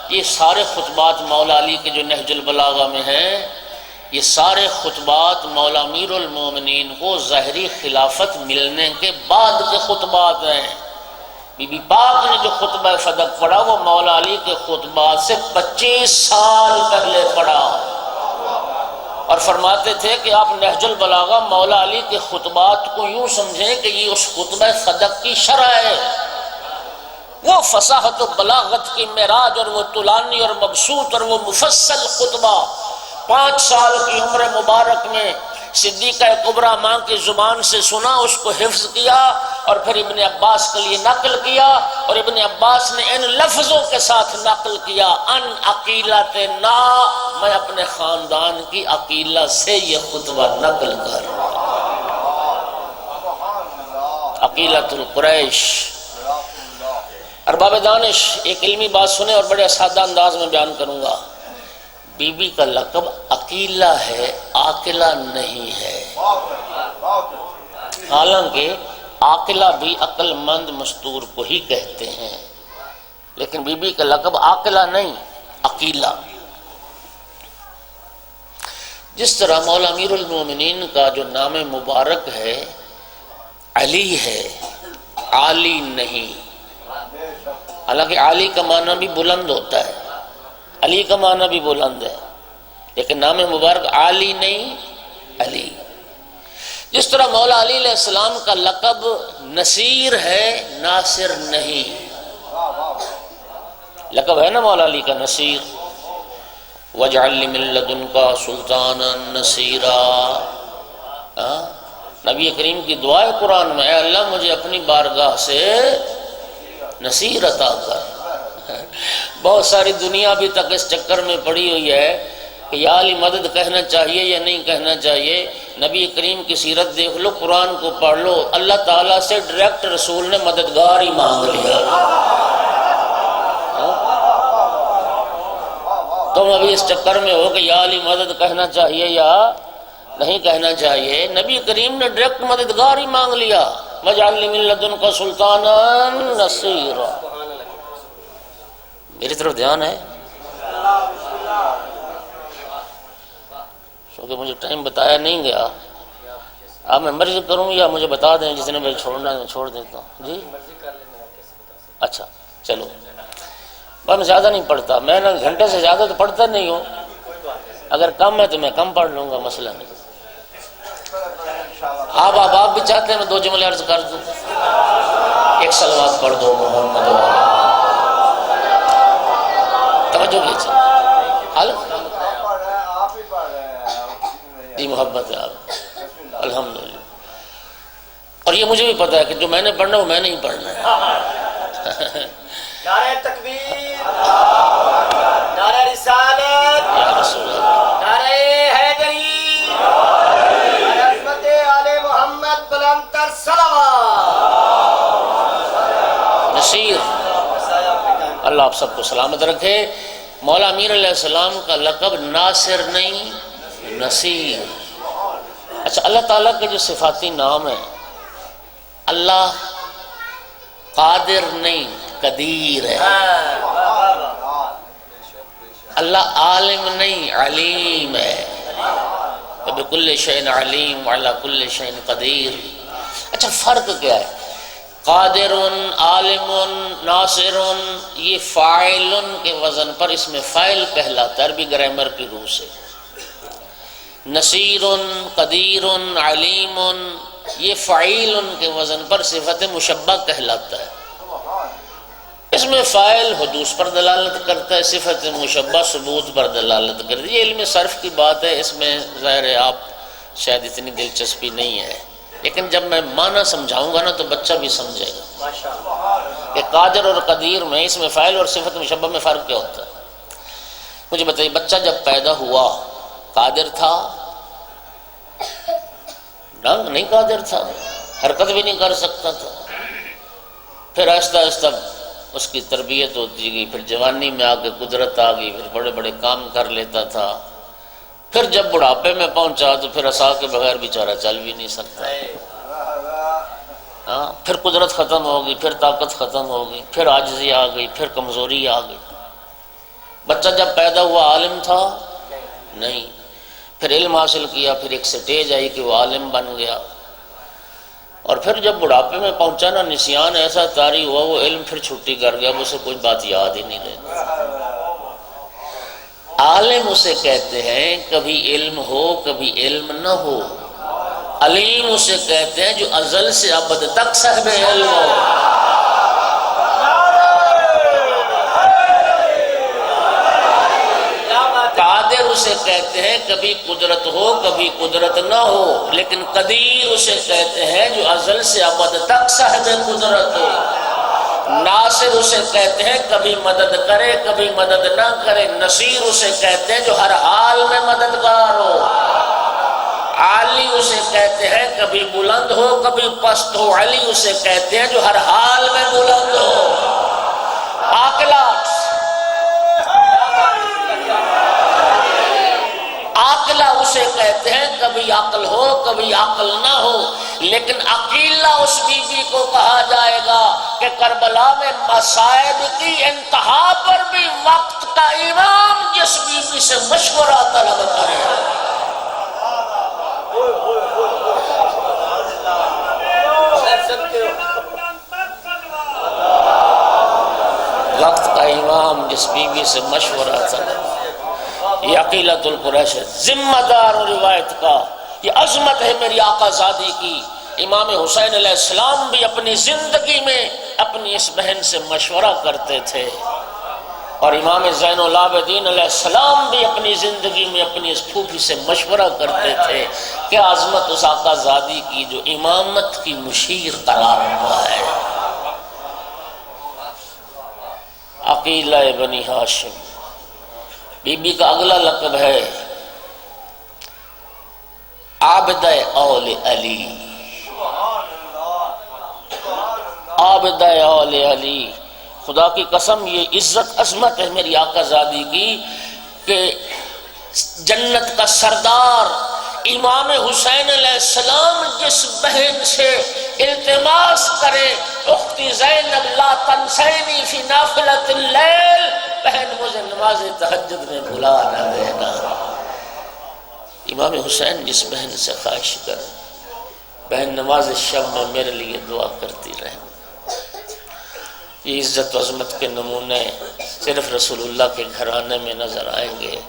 یہ سارے خطبات مولا علی کے جو نہج البلاغہ میں ہیں، یہ سارے خطبات مولا امیر المومنین کو ظاہری خلافت ملنے کے بعد کے خطبات ہیں۔ بی بی پاک نے جو خطبہ فدق پڑھا وہ مولا علی کے خطبات سے 25 سال پہلے پڑھا، اور فرماتے تھے کہ آپ نہج البلاغہ مولا علی کے خطبات کو یوں سمجھیں کہ یہ اس خطبہ فدق کی شرح ہے۔ وہ فصاحت و بلاغت کی معراج اور وہ طولانی اور مبسوط اور وہ مفصل خطبہ 5 سال کی عمر مبارک میں صدیقہ کبریٰ ماں کی زبان سے سنا، اس کو حفظ کیا، اور پھر ابن عباس کے لیے نقل کیا، اور ابن عباس نے ان لفظوں کے ساتھ نقل کیا، ان عقیلت نا، میں اپنے خاندان کی عقیلہ سے یہ خطبہ نقل کر رہا ہوں۔ عقیلۃ القریش۔ ارباب دانش ایک علمی بات سنیں اور بڑے سادہ انداز میں بیان کروں گا۔ بی بی کا لقب عقیلہ ہے، عاقلہ نہیں ہے، حالانکہ عاقلہ بھی عقل مند مستور کو ہی کہتے ہیں، لیکن بی بی کا لقب عاقلہ نہیں، عقیلہ۔ جس طرح مولا امیر المومنین کا جو نام مبارک ہے علی ہے، عالی نہیں، حالانکہ عالی کا معنی بھی بلند ہوتا ہے، علی کا معنی بھی بلند ہے، لیکن نام مبارک عالی نہیں، علی۔ جس طرح مولا علی علیہ السلام کا لقب نصیر ہے، ناصر نہیں، لقب ہے نا مولا علی کا نصیر، وَاجْعَلْ لِي مِن لَّدُنْكَ سُلْطَانًا نَصِيرًا۔ نبی کریم کی دعا ہے قرآن میں، اے اللہ مجھے اپنی بارگاہ سے نصیر عطا کر۔ بہت ساری دنیا ابھی تک اس چکر میں پڑی ہوئی ہے کہ یا علی مدد کہنا چاہیے یا نہیں کہنا چاہیے۔ نبی کریم کی سیرت دیکھ لو، قرآن کو پڑھ لو، اللہ تعالیٰ سے ڈائریکٹ رسول نے مددگار ہی مانگ لیا۔ تم ابھی اس چکر میں ہو کہ یا علی مدد کہنا چاہیے یا نہیں کہنا چاہیے، نبی کریم نے ڈائریکٹ مددگار ہی مانگ لیا، وَاجْعَلْ لِي مِن لَّدُنْكَ سُلْطَانًا نَصِيرًا۔ میری طرف دھیان ہے، کیونکہ مجھے ٹائم بتایا نہیں گیا۔ اب میں مرضی کروں یا مجھے بتا دیں، جس نے میں چھوڑنا ہے چھوڑ دیتا ہوں۔ جی اچھا چلو، میں زیادہ نہیں پڑھتا، میں نا گھنٹے سے زیادہ تو پڑھتا نہیں ہوں، اگر کم ہے تو میں کم پڑھ لوں گا، مسئلہ نہیں۔ آپ بھی چاہتے ہیں میں 2 جملے عرض کر دوں؟ ایک صلوات پڑھ دو محمد توجہ کیجیے، جی محبت ہے آپ، الحمدللہ۔ اور یہ مجھے بھی پتا ہے کہ جو میں نے پڑھنا وہ میں نے ہی پڑھنا ہے۔ نعرہ تکبیر، نعرہ رسالت، نعرہ حیدری، عظمت آل محمد بلند تر صلوات۔ نصیر، اللہ آپ سب کو سلامت رکھے۔ مولا امیر علیہ السلام کا لقب ناصر نہیں، نصیر۔ اچھا، اللہ تعالیٰ کے جو صفاتی نام ہیں، اللہ قادر نہیں، قدیر ہے۔ اللہ عالم نہیں، علیم ہے۔ بِكُلِّ شَيْءٍ عَلِيمٌ وَعَلَىٰ كُلِّ شَيْءٍ قَدِيرٌ۔ اچھا، فرق کیا ہے؟ قادر، عالم، ناصر، یہ فاعل کے وزن پر اس میں فاعل کہلاتا ہے عربی گرامر کی روح سے۔ نصیر، قدیر، علیم، یہ فعیل کے وزن پر صفت مشبہ کہلاتا ہے۔ اس میں فاعل حدوث پر دلالت کرتا ہے، صفت مشبہ ثبوت پر دلالت کرتی ہے۔ یہ علم صرف کی بات ہے، اس میں ظاہر ہے آپ شاید اتنی دلچسپی نہیں ہے، لیکن جب میں معنی سمجھاؤں گا نا تو بچہ بھی سمجھے گا کہ قادر اور قدیر میں، اس میں فاعل اور صفت مشبہ میں فرق کیا ہوتا ہے۔ مجھے بتائیے، بچہ جب پیدا ہوا قادر تھا؟ نہیں قادر تھا، حرکت بھی نہیں کر سکتا تھا۔ پھر آہستہ آہستہ اس کی تربیت ہوتی گئی، پھر جوانی میں آ کے قدرت آ گئی، پھر بڑے بڑے کام کر لیتا تھا۔ پھر جب بڑھاپے میں پہنچا تو پھر عصا کے بغیر بیچارہ چل بھی نہیں سکتا۔ پھر قدرت ختم ہو گئی، پھر طاقت ختم ہو گئی، پھر عاجزی آ گئی، پھر کمزوری آ گئی۔ بچہ جب پیدا ہوا عالم تھا نہیں، پھر علم حاصل کیا، پھر ایک سٹیج آئی کہ وہ عالم بن گیا، اور پھر جب بڑھاپے میں پہنچا نا، نسیان ایسا طاری ہوا، وہ علم پھر چھٹی کر گیا، اسے کوئی بات یاد ہی نہیں رہتی۔ عالم اسے کہتے ہیں کبھی علم ہو کبھی علم نہ ہو، علیم اسے کہتے ہیں جو ازل سے ابد تک صاحب علم ہو۔ قادر اسے کہتے ہیں کبھی قدرت ہو کبھی قدرت نہ ہو، لیکن قدیر اسے کہتے ہیں جو ازل سے ابد تک صاحب قدرت ہو۔ ناصر اسے کہتے ہیں کبھی مدد کرے کبھی مدد نہ کرے، نصیر اسے کہتے ہیں جو ہر حال میں مددگار ہو۔ عالی اسے کہتے ہیں کبھی بلند ہو کبھی پست ہو، علی اسے کہتے ہیں جو ہر حال میں بلند ہو۔ عاقلہ اسے کہتے ہیں کبھی عقل ہو کبھی عقل نہ ہو، لیکن عقیلہ اس بی بی کو کہا جائے گا کہ کربلا میں مصائب کی انتہا پر بھی وقت کا امام جس بی بی سے مشورہ طلب کرے۔ وقت کا امام جس بی بی سے مشورہ طلب، یہ عقیلۃ القریش ہے، ذمہ دار روایت کا، یہ عظمت ہے میری آقا زادی کی۔ امام حسین علیہ السلام بھی اپنی زندگی میں اپنی اس بہن سے مشورہ کرتے تھے، اور امام زین العابدین علیہ السلام بھی اپنی زندگی میں اپنی اس پھوپھی سے مشورہ کرتے تھے۔ کیا عظمت اس آقا زادی کی جو امامت کی مشیر قرار ہوا ہے۔ عقیلہ بنی ہاشم، بی بی کا اگلا لقب ہے عابدہ اول علی، عابدہ اول علی۔ خدا کی قسم یہ عزت عظمت ہے میری آقا زادی کی کہ جنت کا سردار امام حسین علیہ السلام جس بہن سے التماس کرے اختی زینب لا تنسینی فی نافلۃ اللیل، بہن مجھے نماز تہجد میں بھلا نہ دینا، امام حسین جس بہن سے خواہش کرے بہن نماز شب میں میرے لیے دعا کرتی رہے۔ یہ عزت و عظمت کے نمونے صرف رسول اللہ کے گھرانے میں نظر آئیں گے۔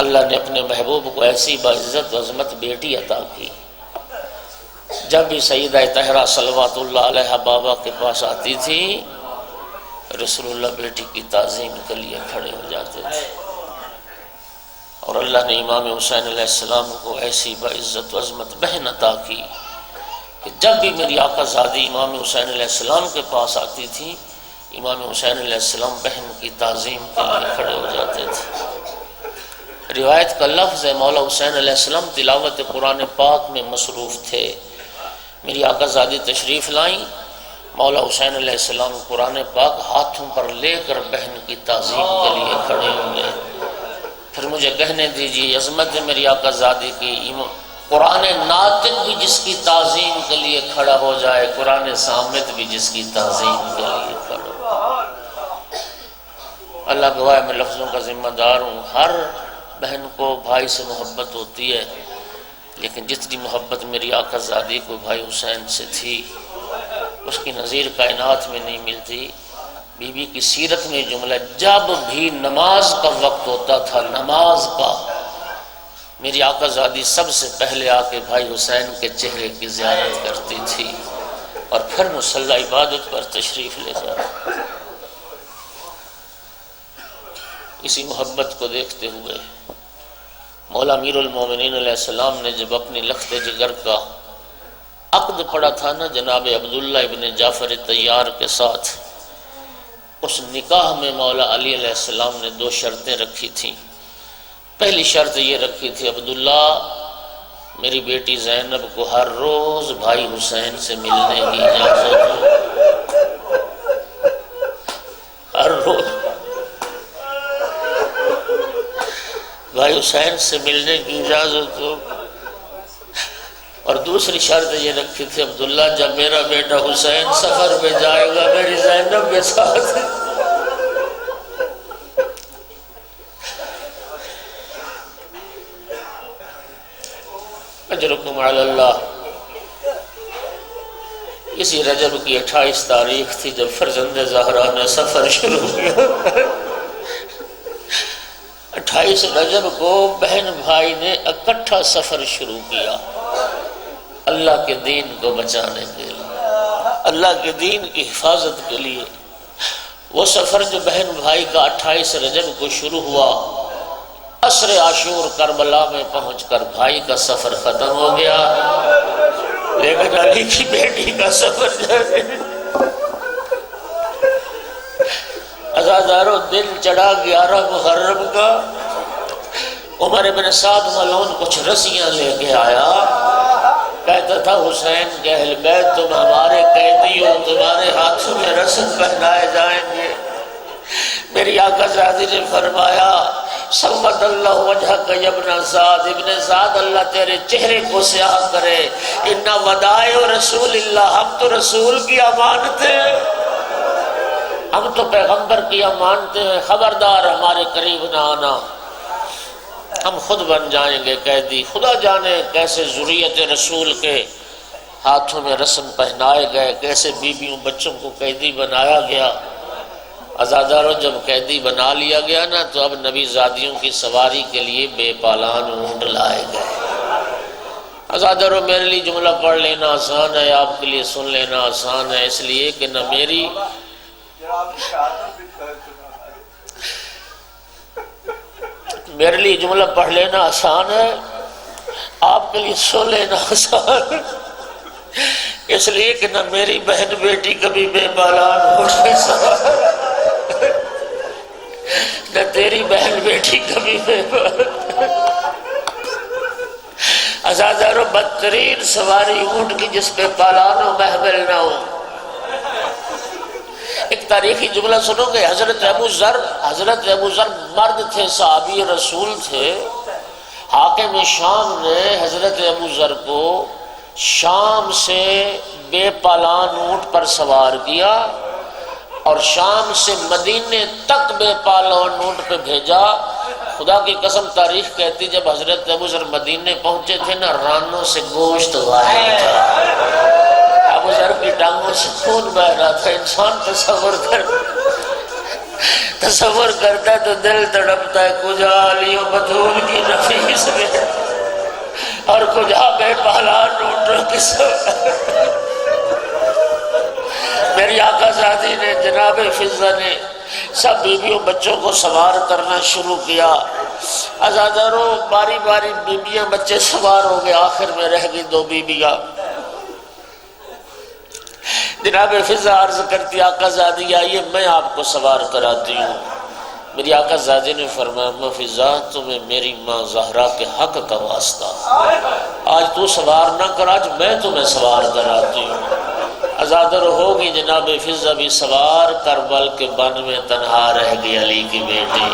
اللہ نے اپنے محبوب کو ایسی باعزت و عظمت بیٹی عطا کی، جب بھی سیدہ طاہرہ صلوات اللہ علیہ بابا کے پاس آتی تھی رسول اللہ بیٹی کی تعظیم کے لیے کھڑے ہو جاتے تھے، اور اللہ نے امام حسین علیہ السلام کو ایسی باعزت و عظمت بہن عطا کی کہ جب بھی میری آقا زادی امام حسین علیہ السلام کے پاس آتی تھی امام حسین علیہ السلام بہن کی تعظیم کے لیے کھڑے ہو جاتے تھے۔ روایت کا لفظ ہے مولا حسین علیہ السلام تلاوت قرآن پاک میں مصروف تھے، میری آقا زادی تشریف لائیں، مولا حسین علیہ السلام قرآن پاک ہاتھوں پر لے کر بہن کی تعظیم کے لیے کھڑے ہوں گے۔ پھر مجھے کہنے دیجیے عظمت ہے میری آقا زادی کی، قرآن ناطق بھی جس کی تعظیم کے لیے کھڑا ہو جائے، قرآن صامت بھی جس کی تعظیم کے لیے کھڑا ہو۔ اللہ گواہ میں لفظوں کا ذمہ دار ہوں، ہر بہن کو بھائی سے محبت ہوتی ہے، لیکن جتنی محبت میری آقا زادی کو بھائی حسین سے تھی اس کی نظیر کائنات میں نہیں ملتی۔ بی بی کی سیرت میں جملہ، جب بھی نماز کا وقت ہوتا تھا نماز کا، میری آقا زادی سب سے پہلے آ کے بھائی حسین کے چہرے کی زیارت کرتی تھی اور پھر مصلی عبادت پر تشریف لے جاتی۔ اسی محبت کو دیکھتے ہوئے مولا امیر المومنین علیہ السلام نے جب اپنی لخت جگر کا عقد پڑا تھا نا جناب عبداللہ ابن جعفر طیار کے ساتھ، اس نکاح میں مولا علی علیہ السلام نے 2 شرطیں رکھی تھیں۔ پہلی شرط یہ رکھی تھی، عبداللہ میری بیٹی زینب کو ہر روز بھائی حسین سے ملنے کی اجازت ہو، ہر روز بھائی حسین سے ملنے کی اجازت ہو۔ اور دوسری شرط یہ رکھی تھی، عبداللہ جب میرا بیٹا حسین سفر پہ جائے گا میری زینب کے ساتھ اجرکم علی اللہ۔ اسی رجب کی 28 تاریخ تھی جب فرزند زہرا نے سفر شروع کیا۔ 28 رجب کو بہن بھائی نے اکٹھا سفر شروع کیا اللہ کے دین کو بچانے کے لیے، اللہ کے دین کی حفاظت کے لیے۔ وہ سفر جو بہن بھائی کا 28 رجب کو شروع ہوا، عصر عاشور کربلا میں پہنچ کر بھائی کا سفر ختم ہو گیا، لیکن علی کی بیٹی کا سفر جاری۔ عزادارو دل چڑھا 11 محرم کا، عمر بن سعد ملعون کچھ رسیاں لے کے آیا، کہتا تھا حسین کے اہل بیت تم ہمارے قیدی ہو، تمہارے ہاتھوں میں رسم پہنائے جائیں گے۔ میری آقا زادی نے فرمایا سمت اللہ وجہ کا ابن سعد، ابن سعد اللہ تیرے چہرے کو سیاہ کرے، اِنَّ وَدَائِعُ رسول اللہ، ہم تو رسول کی امانت ہیں، ہم تو پیغمبر کی امانت ہیں، خبردار ہمارے قریب نہ آنا، ہم خود بن جائیں گے قیدی۔ خدا جانے کیسے ذریت رسول کے ہاتھوں میں رسم پہنائے گئے، کیسے بیویوں بچوں کو قیدی بنایا گیا۔ عزاداروں جب قیدی بنا لیا گیا نا تو اب نبی زادیوں کی سواری کے لیے بے پالان اونٹ لائے گئے۔ عزاداروں میرے لیے جملہ پڑھ لینا آسان ہے، آپ کے لیے سن لینا آسان ہے، اس لیے کہ نہ میرے لیے جملہ پڑھ لینا آسان ہے، آپ کے لیے سن لینا آسان ہے، اس لیے کہ نہ میری بہن بیٹی کبھی بے پالان اونٹ پہ سوار، نہ تیری بہن بیٹی کبھی بے پالان۔ عزادارو بدترین سواری اونٹ کی جس پہ پالان و محمل نہ ہو۔ ایک تاریخی جملہ سنو گے، حضرت ابو ذر مرد تھے، صحابی رسول تھے، حاکم شام نے حضرت ابو ذر کو شام سے بے پالان اونٹ پر سوار کیا اور شام سے مدینے تک بے پالان اونٹ پہ بھیجا۔ خدا کی قسم تاریخ کہتی جب حضرت ابو ذر مدینے پہنچے تھے نا، رانوں سے گوشت غائب تھا، ابو ذر کی ٹانگوں سے خون بہ رہا تھا۔ انسان تصور کرتا ہے تو دل تڑپتا ہے، کجا علی و بطول کی نفیس میں اور کجا بے پالان اونٹوں کی سوار۔ میری آقا زادی نے، جناب فضہ نے سب بیویوں بچوں کو سوار کرنا شروع کیا۔ عزاداروں باری باری بیویاں بچے سوار ہو گئے، آخر میں رہ گئی 2 بیویاں۔ جناب فضہ عرض کرتی آقا زادی آئیے میں آپ کو سوار کراتی ہوں۔ میری آقا زادی نے فرمایا میں فضہ تمہیں میری ماں زہرا کے حق کا واسطہ، آج تو سوار نہ کر، آج میں تمہیں سوار کراتی ہوں۔ عزادر ہوگی جناب فضہ بھی سوار، کربل کے بن میں تنہا رہ گئی علی کی بیٹی،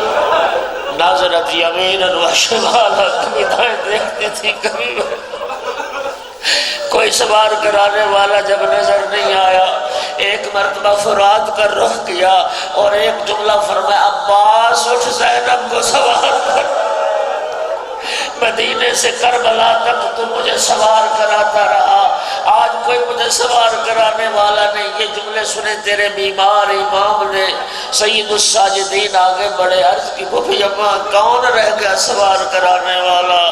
ناظرت یمیناً و شمالاً، کبھی دائیں دیکھتی تھی کبھی کوئی سوار کرانے والا جب نظر نہیں آیا، ایک مرتبہ فرات کر رخ کیا اور ایک جملہ فرمایا عباس اٹھ زینب کو سوار کر، مدینے سے کربلا تک تو مجھے سوار کراتا رہا، آج کوئی مجھے سوار کرانے والا نہیں۔ یہ جملے سنے تیرے بیمار امام نے، سید الساجدین آگے بڑے، عرض کی بھوبی اماں کون رہ گیا سوار کرانے والا؟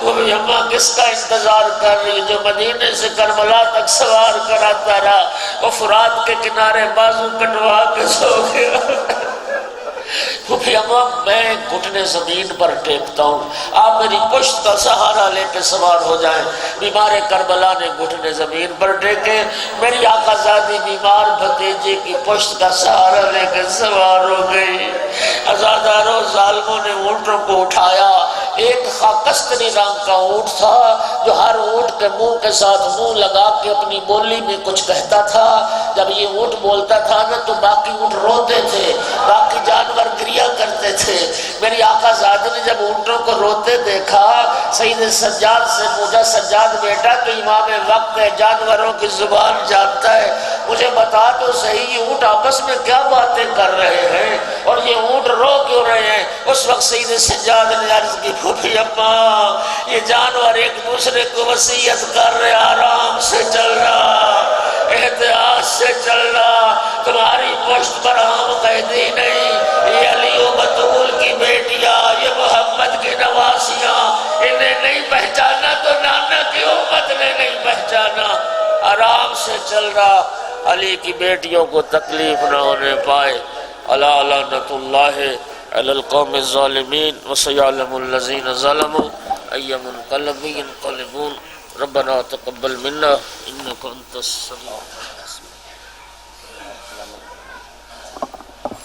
بھوبی اماں کس کا انتظار کر رہی جو مدینے سے کربلا تک سوار کراتا رہا؟ وہ فرات کے کنارے بازو کٹوا کے سو گیا۔ اماں میں گھٹنے زمین پر ٹیکتا ہوں، آپ میری پشت کا سہارا لے کے سوار ہو جائیں۔ بیمار کربلا نے گھٹنے زمین پر ٹیکے، میری آقا زادی بیمار بھتیجے کی پشت کا سہارا لے کے سوار ہو گئی۔ عزاداروں ظالموں نے اونٹوں کو اٹھایا، ایک خاکستری رنگ کا اونٹ تھا جو ہر اونٹ کے منہ کے ساتھ منہ لگا کے اپنی بولی میں کچھ کہتا تھا۔ جب یہ اونٹ بولتا تھا نا تو باقی اونٹ روتے تھے، باقی جانور گریا کرتے تھے۔ میری آقا زادی نے جب اونٹوں کو روتے دیکھا، سید سجاد سے پوچھا سجاد بیٹا تو امام وقت ہے، جانوروں کی زبان جانتا ہے، مجھے بتا تو صحیح یہ اونٹ آپس میں کیا باتیں کر رہے ہیں اور یہ اونٹ رو کیوں رہے ہیں؟ اس وقت سید سجاد نے عرض کی پھوپھی اماں یہ جانور ایک دوسرے کو وصیت کر رہے آرام سے چلنا، احتیاط سے چلنا، تمہاری پشت پر عام قیدی نہیں، یہ علی و بطول کی بیٹیاں، یہ محمد کی نواسیاں، انہیں نہیں پہچانا تو نانا کی امت نے نہیں پہچانا، آرام سے چل رہا، علی کی بیٹیوں کو تکلیف نہ ہونے پائے۔ الا لعنۃ اللہ علی القوم الظالمین وسیعلم الذین ظلموا ای منقلب ینقلبون۔ ربنا تقبل منا انک انت السمیع